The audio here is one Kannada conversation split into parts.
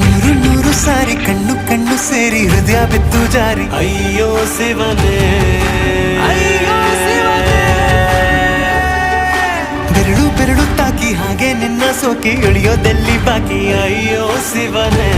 ನೂರು ನೂರು ಸಾರಿ ಕಣ್ಣು ಕಣ್ಣು ಸೇರಿ ಹೃದಯ ಬಿದ್ದು ಜಾರಿ ಅಯ್ಯೋ ಶಿವನೇ, ಬೆರಳು ಬೆರಳು ತಾಕಿ ಹಾಗೆ ನಿನ್ನ ಸೋಕಿ ಇಳಿಯೋದೆಲ್ಲಿ ಬಾಕಿ ಅಯ್ಯೋ ಶಿವನೇ,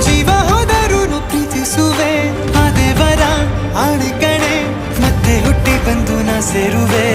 ಜೀವ ಹೋದರೂ ಪ್ರೀತಿಸುವೆ ಆ ದೇವರ ಆಣೆ ಕಣೆ ಮತ್ತೆ ಹುಟ್ಟಿ ಬಂದು ನಾ ಸೇರುವೆ